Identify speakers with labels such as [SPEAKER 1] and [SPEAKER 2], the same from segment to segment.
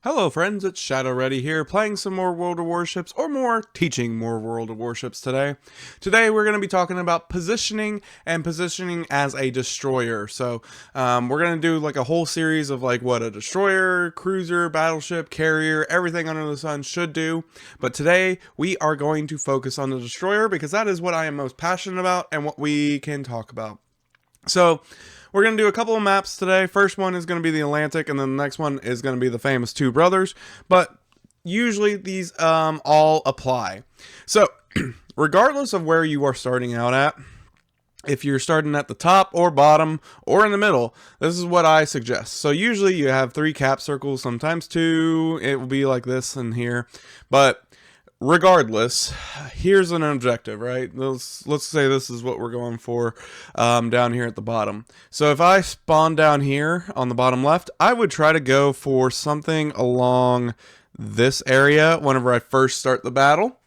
[SPEAKER 1] Hello friends, it's Shadow Ready here, playing some more World of Warships, or more, teaching more World of Warships today. Today we're going to be talking about positioning, and positioning as a destroyer. So, we're going to do like a whole series of like what a destroyer, cruiser, battleship, carrier, everything under the sun should do. But today we are going to focus on the destroyer because that is what I am most passionate about and what we can talk about. So, we're going to do a couple of maps today. First one is going to be the Atlantic, and then the next one is going to be the famous Two Brothers. But usually these all apply. So, regardless of where you are starting out at, if you're starting at the top or bottom or in the middle, this is what I suggest. So usually you have 3 cap circles, sometimes 2. It will be like this and here. But regardless, here's an objective, right? Let's say this is what we're going for down here at the bottom. So if I spawn down here on the bottom left, I would try to go for something along this area whenever I first start the battle,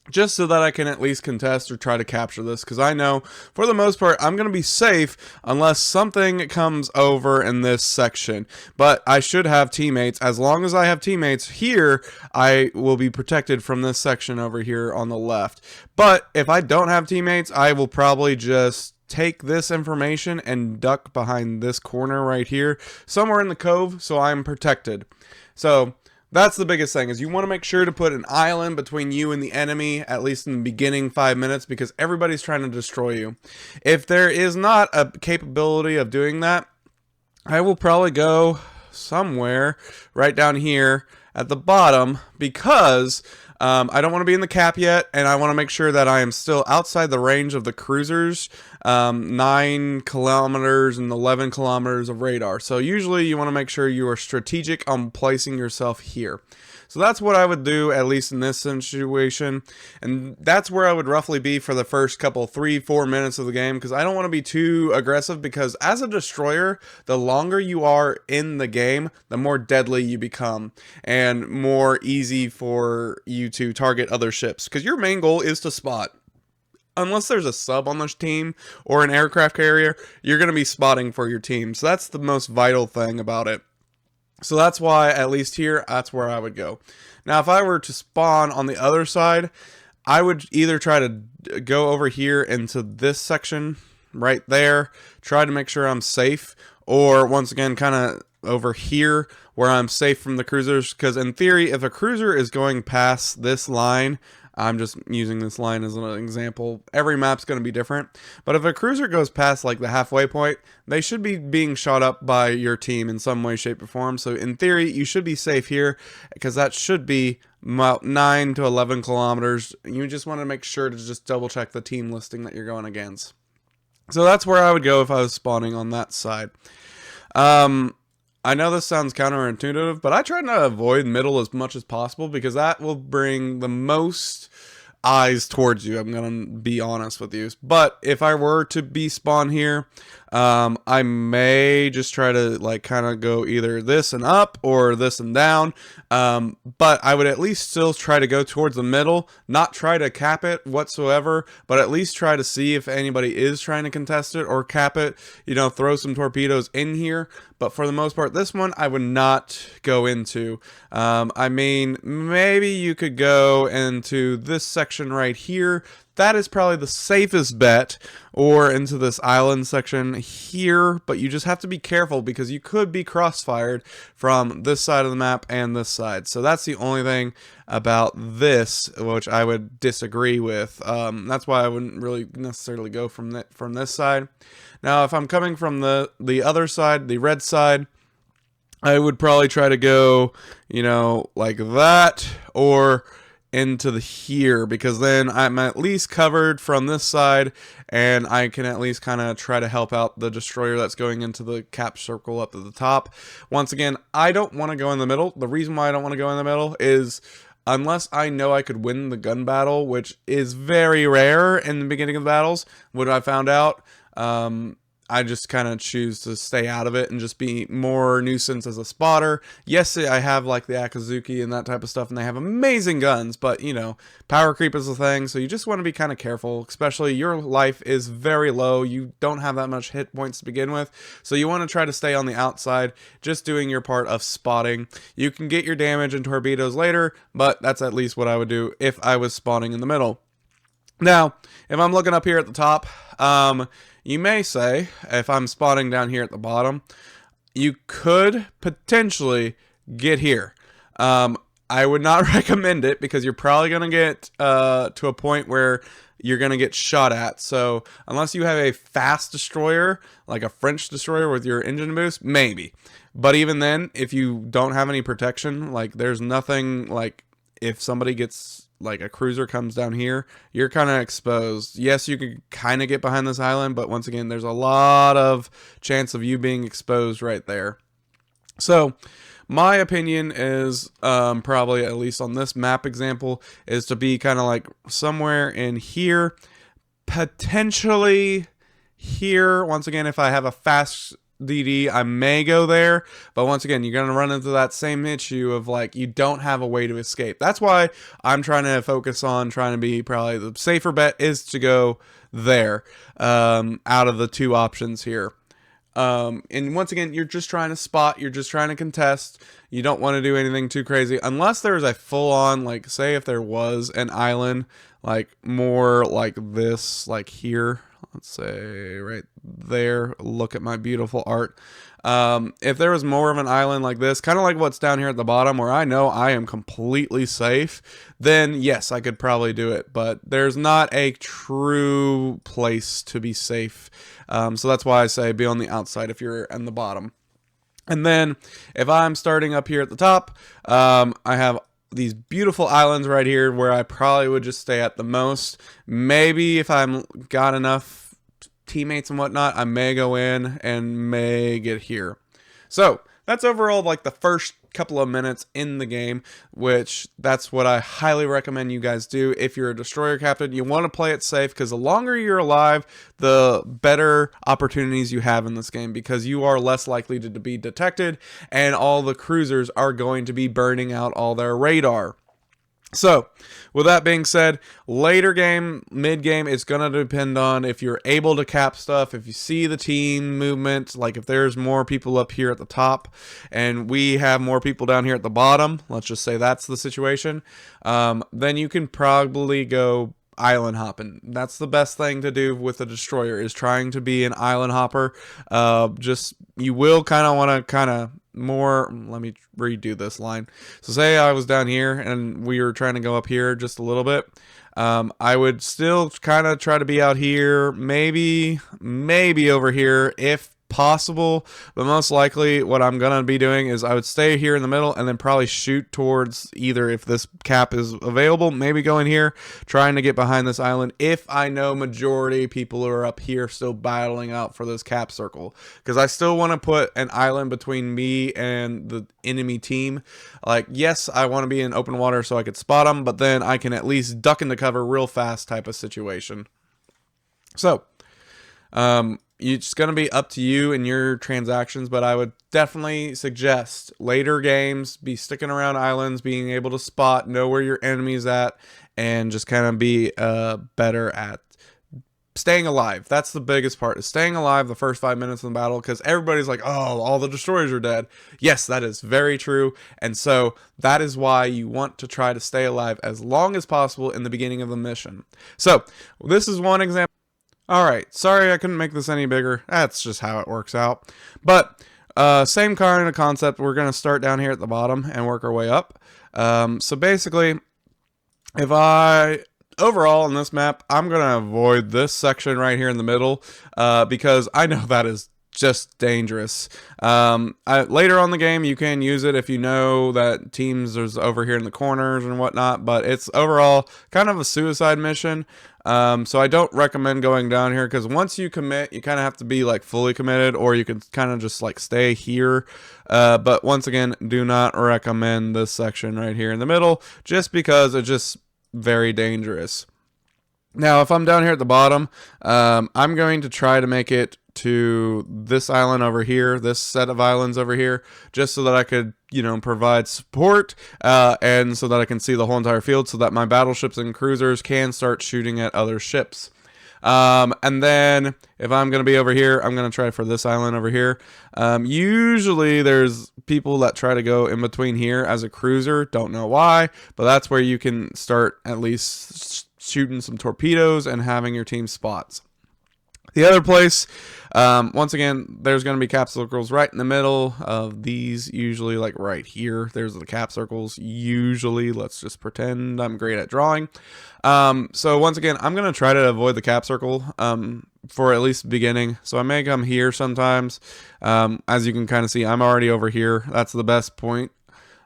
[SPEAKER 1] just so that I can at least contest or try to capture this, because I know for the most part I'm going to be safe unless something comes over in this section. But I should have teammates. As long as I have teammates here, I will be protected from this section over here on the left. But if I don't have teammates, I will probably just take this information and duck behind this corner right here, somewhere in the cove, so I'm protected. So that's the biggest thing, is you want to make sure to put an island between you and the enemy, at least in the beginning 5 minutes, because everybody's trying to destroy you. If there is not a capability of doing that, I will probably go somewhere right down here at the bottom, because I don't want to be in the cap yet, and I want to make sure that I am still outside the range of the cruisers, 9 kilometers and 11 kilometers of radar. So usually you want to make sure you are strategic on placing yourself here. So that's what I would do, at least in this situation. And that's where I would roughly be for the first couple, 3-4 minutes of the game, because I don't want to be too aggressive, because as a destroyer, the longer you are in the game, the more deadly you become, and more easy for you to target other ships, because your main goal is to spot. Unless there's a sub on this team or an aircraft carrier, you're going to be spotting for your team. So that's the most vital thing about it. So that's why, at least here, that's where I would go. Now, if I were to spawn on the other side, I would either try to go over here into this section right there, try to make sure I'm safe, or once again, kind of over here where I'm safe from the cruisers, because in theory, if a cruiser is going past this line, I'm just using this line as an example. Every map's going to be different. But if a cruiser goes past like the halfway point, they should be being shot up by your team in some way, shape, or form. So in theory, you should be safe here, because that should be about 9 to 11 kilometers. You just want to make sure to just double check the team listing that you're going against. So that's where I would go if I was spawning on that side. I know this sounds counterintuitive, but I try to avoid middle as much as possible, because that will bring the most eyes towards you. I'm going to be honest with you. But if I were to be spawn here, I may just try to like kind of go either this and up or this and down. But I would at least still try to go towards the middle, not try to cap it whatsoever, but at least try to see if anybody is trying to contest it or cap it, throw some torpedoes in here. But for the most part, this one I would not go into. I mean, maybe you could go into this section right here. That is probably the safest bet, or into this island section here, but you just have to be careful, because you could be crossfired from this side of the map and this side. So that's the only thing about this which I would disagree with. That's why I wouldn't really necessarily go from this side. Now, if I'm coming from the other side, the red side, I would probably try to go, like that, or into the here, because then I'm at least covered from this side, and I can at least kind of try to help out the destroyer that's going into the cap circle up at the top. Once again, I don't want to go in the middle. The reason why I don't want to go in the middle is unless I know I could win the gun battle, which is very rare in the beginning of the battles, what I found out, I just kind of choose to stay out of it and just be more nuisance as a spotter. Yes, I have like the Akazuki and that type of stuff, and they have amazing guns, but you know, power creep is a thing, so you just want to be kind of careful, especially your life is very low. You don't have that much hit points to begin with, so you want to try to stay on the outside, just doing your part of spotting. You can get your damage and torpedoes later, but that's at least what I would do if I was spawning in the middle. Now, if I'm looking up here at the top, you may say, if I'm spotting down here at the bottom, you could potentially get here. I would not recommend it because you're probably going to get to a point where you're going to get shot at. So unless you have a fast destroyer, like a French destroyer with your engine boost, maybe. But even then, if you don't have any protection, like there's nothing, like if somebody gets, like a cruiser comes down here, you're kind of exposed. Yes, you could kind of get behind this island, but once again, there's a lot of chance of you being exposed right there. So my opinion is probably, at least on this map example, is to be kind of like somewhere in here, potentially here. Once again, if I have a fast DD, I may go there, but once again, you're going to run into that same issue of like you don't have a way to escape. That's why I'm trying to focus on trying to be, probably the safer bet is to go there out of the two options here. And once again, you're just trying to spot, you're just trying to contest. You don't want to do anything too crazy unless there's a full-on, like say if there was an island like more like this, like here, let's say right there, look at my beautiful art. If there was more of an island like this, kind of like what's down here at the bottom where I know I am completely safe, then yes, I could probably do it, but there's not a true place to be safe. So that's why I say be on the outside if you're in the bottom. And then if I'm starting up here at the top, I have these beautiful islands right here where I probably would just stay at the most. Maybe if I'm got enough teammates and whatnot, I may go in and may get here. So that's overall like the first couple of minutes in the game, which that's what I highly recommend you guys do. If you're a destroyer captain, you want to play it safe because the longer you're alive, the better opportunities you have in this game, because you are less likely to be detected and all the cruisers are going to be burning out all their radar. So, with that being said, later game, mid-game, it's going to depend on if you're able to cap stuff, if you see the team movement, like if there's more people up here at the top, and we have more people down here at the bottom, let's just say that's the situation, then you can probably go island hopping. That's the best thing to do with a destroyer, is trying to be an island hopper. You will kind of want to more, let me redo this line. So say I was down here and we were trying to go up here just a little bit. I would still kind of try to be out here, maybe over here if possible, but most likely what I'm gonna be doing is I would stay here in the middle and then probably shoot towards, either if this cap is available, maybe go in here trying to get behind this island if I know majority people are up here still battling out for this cap circle, because I still want to put an island between me and the enemy team. Like, yes, I want to be in open water so I could spot them, but then I can at least duck into cover real fast type of situation. So it's going to be up to you and your transactions, but I would definitely suggest later games be sticking around islands, being able to spot, know where your enemy's at, and just kind of be better at staying alive. That's the biggest part, is staying alive the first 5 minutes of the battle, because everybody's like, oh, all the destroyers are dead. Yes, that is very true, and so that is why you want to try to stay alive as long as possible in the beginning of the mission. So this is one example. Alright, sorry I couldn't make this any bigger. That's just how it works out. But same kind of concept. We're going to start down here at the bottom and work our way up. So basically, overall in this map, I'm going to avoid this section right here in the middle because I know that is just dangerous. Later on the game, you can use it if you know that teams is over here in the corners and whatnot, but it's overall kind of a suicide mission. So I don't recommend going down here, because once you commit, you kind of have to be like fully committed, or you can kind of just like stay here. But once again, do not recommend this section right here in the middle, just because it's just very dangerous. Now, if I'm down here at the bottom, I'm going to try to make it to this island over here, this set of islands over here, just so that I could, provide support, and so that I can see the whole entire field, so that my battleships and cruisers can start shooting at other ships. And then if I'm going to be over here, I'm going to try for this island over here. Usually there's people that try to go in between here as a cruiser. Don't know why, but that's where you can start at least shooting some torpedoes and having your team spots. The other place, once again, there's going to be cap circles right in the middle of these, usually like right here. There's the cap circles, usually. Let's just pretend I'm great at drawing. So once again, I'm going to try to avoid the cap circle for at least beginning. So I may come here sometimes. As you can kind of see, I'm already over here. That's the best point.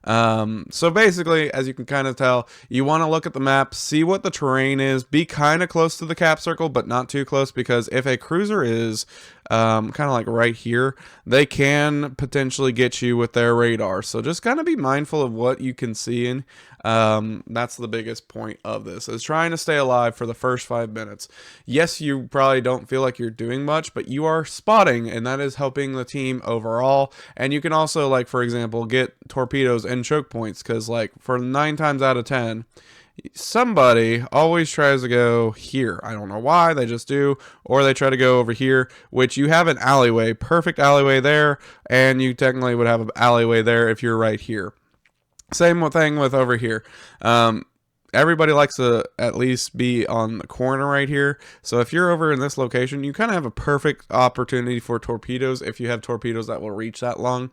[SPEAKER 1] So basically, as you can kind of tell, you want to look at the map, see what the terrain is, be kind of close to the cap circle, but not too close, because if a cruiser is kind of like right here, they can potentially get you with their radar. So just kind of be mindful of what you can see in. That's the biggest point of this, is trying to stay alive for the first 5 minutes. Yes, you probably don't feel like you're doing much, but you are spotting, and that is helping the team overall. And you can also, like, for example, get torpedoes and choke points, because like for 9 times out of 10, somebody always tries to go here. I don't know why, they just do. Or they try to go over here, which you have an alleyway, perfect alleyway there, and you technically would have an alleyway there if you're right here. Same thing with over here. Everybody likes to at least be on the corner right here. So if you're over in this location, you kind of have a perfect opportunity for torpedoes if you have torpedoes that will reach that long.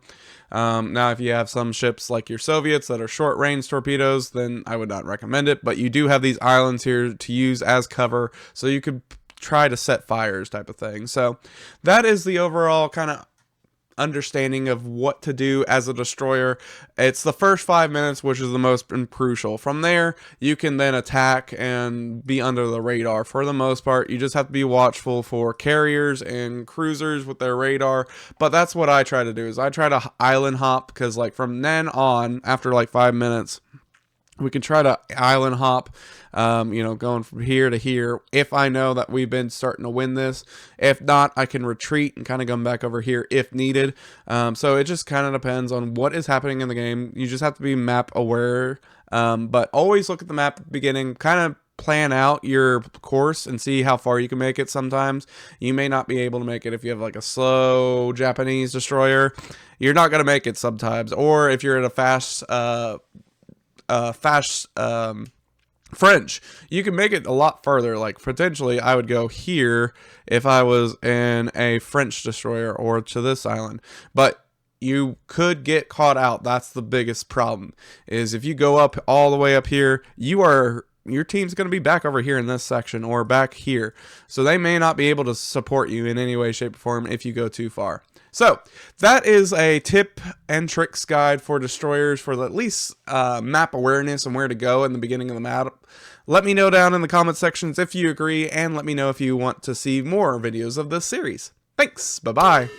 [SPEAKER 1] Now, if you have some ships like your Soviets that are short range torpedoes, then I would not recommend it. But you do have these islands here to use as cover, so you could try to set fires type of thing. So that is the overall kind of understanding of what to do as a destroyer. It's the first 5 minutes which is the most crucial. From there, you can then attack and be under the radar. For the most part, you just have to be watchful for carriers and cruisers with their radar. But that's what I try to do, is I try to island hop, because like from then on, after like 5 minutes, we can try to island hop, going from here to here, if I know that we've been starting to win this. If not, I can retreat and kind of come back over here if needed. So it just kind of depends on what is happening in the game. You just have to be map aware, but always look at the map at the beginning, kind of plan out your course and see how far you can make it. Sometimes you may not be able to make it if you have like a slow Japanese destroyer. You're not going to make it sometimes. Or if you're at a fast French, you can make it a lot further. Like potentially I would go here if I was in a French destroyer, or to this island, but you could get caught out. That's the biggest problem, is if you go up all the way up here, your team's going to be back over here in this section or back here, so they may not be able to support you in any way, shape, or form if you go too far. So that is a tip and tricks guide for destroyers, for at least map awareness and where to go in the beginning of the map. Let me know down in the comment sections if you agree, and let me know if you want to see more videos of this series. Thanks. Bye-bye.